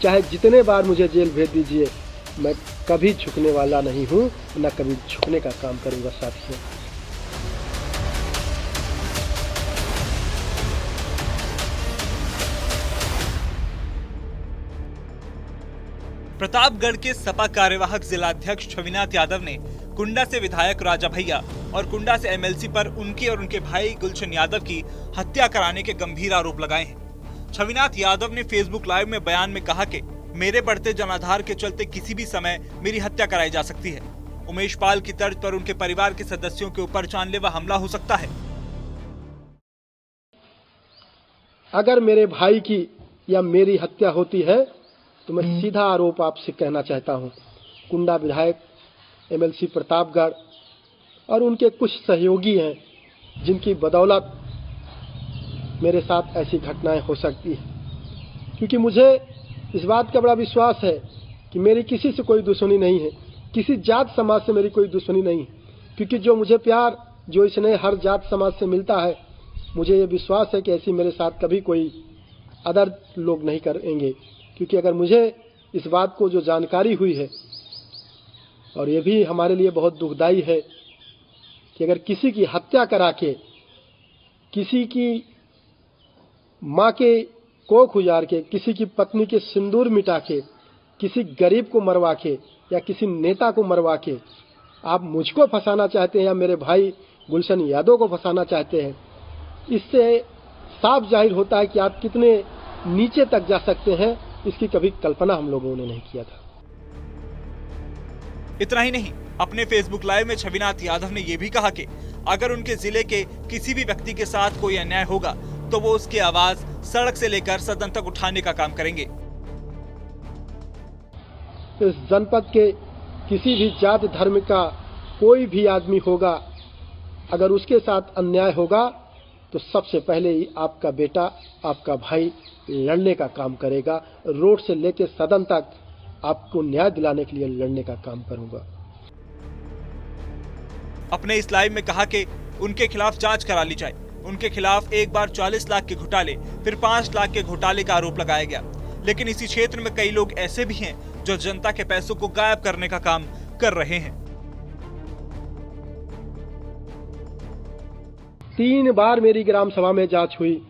चाहे जितने बार मुझे जेल भेज दीजिए, मैं कभी झुकने वाला नहीं हूँ, न कभी झुकने का काम करूँगा साथियों। प्रतापगढ़ के सपा कार्यवाहक जिलाध्यक्ष छविनाथ यादव ने कुंडा से विधायक राजा भैया और कुंडा से एमएलसी पर उनके और उनके भाई गुलशन यादव की हत्या कराने के गंभीर आरोप लगाए हैं। छविनाथ यादव ने फेसबुक लाइव में बयान में कहा कि मेरे बढ़ते जनाधार के चलते किसी भी समय मेरी हत्या कराई जा सकती है। उमेश पाल की तर्ज पर उनके परिवार के सदस्यों के ऊपर जानलेवा हमला हो सकता है। अगर मेरे भाई की या मेरी हत्या होती है तो मैं सीधा आरोप आपसे कहना चाहता हूं, कुंडा विधायक एमएलसी प्रतापगढ़ और उनके कुछ सहयोगी हैं जिनकी बदौलत मेरे साथ ऐसी घटनाएं हो सकती हैं। क्योंकि मुझे इस बात का बड़ा विश्वास है कि मेरी किसी से कोई दुश्मनी नहीं है, किसी जात समाज से मेरी कोई दुश्मनी नहीं है। क्योंकि जो मुझे प्यार, जो इसने हर जात समाज से मिलता है, मुझे ये विश्वास है कि ऐसी मेरे साथ कभी कोई अदर लोग नहीं करेंगे। क्योंकि अगर मुझे इस बात को जो जानकारी हुई है, और ये भी हमारे लिए बहुत दुखदाई है कि अगर किसी की हत्या करा के, किसी की माँ के कोख उजाड़ के, किसी की पत्नी के सिंदूर मिटा के, किसी गरीब को मरवा के या किसी नेता को मरवा के आप मुझको फंसाना चाहते हैं या मेरे भाई गुलशन यादव को फंसाना चाहते हैं, इससे साफ जाहिर होता है कि आप कितने नीचे तक जा सकते हैं। इसकी कभी कल्पना हम लोगों ने नहीं किया था। इतना ही नहीं, अपने फेसबुक लाइव में छविनाथ यादव ने यह भी कहा कि अगर उनके जिले के किसी भी व्यक्ति के साथ कोई अन्याय होगा तो वो उसकी आवाज सड़क से लेकर सदन तक उठाने का काम करेंगे। इस जनपद के किसी भी जात धर्म का कोई भी आदमी होगा, अगर उसके साथ अन्याय होगा तो सबसे पहले ही आपका बेटा, आपका भाई लड़ने का काम करेगा। रोड से लेकर सदन तक आपको न्याय दिलाने के लिए लड़ने का काम करूंगा। अपने इस लाइव में कहा कि उनके खिलाफ जांच करा ली जाए। उनके खिलाफ एक बार 40 लाख के घोटाले, फिर 5 लाख के घोटाले का आरोप लगाया गया। लेकिन इसी क्षेत्र में कई लोग ऐसे भी हैं जो जनता के पैसों को गायब करने का काम कर रहे हैं। 3 बार मेरी ग्राम सभा में जांच हुई।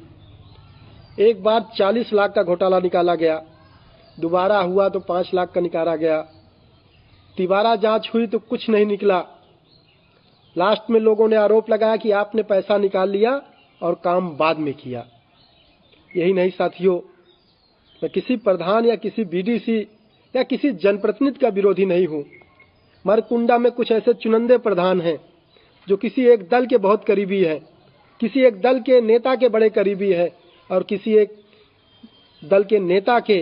एक बार 40 लाख का घोटाला निकाला गया, दोबारा हुआ तो 5 लाख का निकाला गया। तिबारा जांच हुई तो कुछ नहीं निकला। लास्ट में लोगों ने आरोप लगाया कि आपने पैसा निकाल लिया और काम बाद में किया। यही नहीं साथियों, मैं किसी प्रधान या किसी बीडीसी या किसी जनप्रतिनिधि का विरोधी नहीं हूं। मरकुंडा में कुछ ऐसे चुनिंदे प्रधान हैं जो किसी एक दल के बहुत करीबी है, किसी एक दल के नेता के बड़े करीबी है और किसी एक दल के नेता के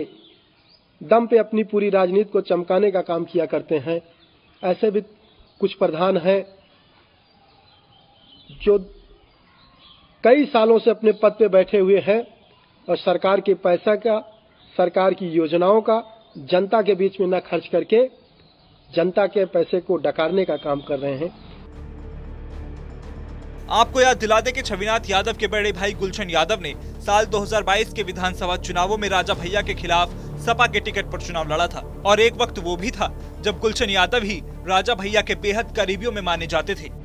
दम पे अपनी पूरी राजनीति को चमकाने का काम किया करते हैं। ऐसे भी कुछ प्रधान हैं जो कई सालों से अपने पद पे बैठे हुए हैं और सरकार के पैसा का, सरकार की योजनाओं का जनता के बीच में न खर्च करके जनता के पैसे को डकारने का काम कर रहे हैं। आपको याद दिला दें कि छविनाथ यादव के बड़े भाई गुलशन यादव ने साल 2022 के विधानसभा चुनावों में राजा भैया के खिलाफ सपा के टिकट पर चुनाव लड़ा था और एक वक्त वो भी था जब गुलशन यादव ही राजा भैया के बेहद करीबियों में माने जाते थे।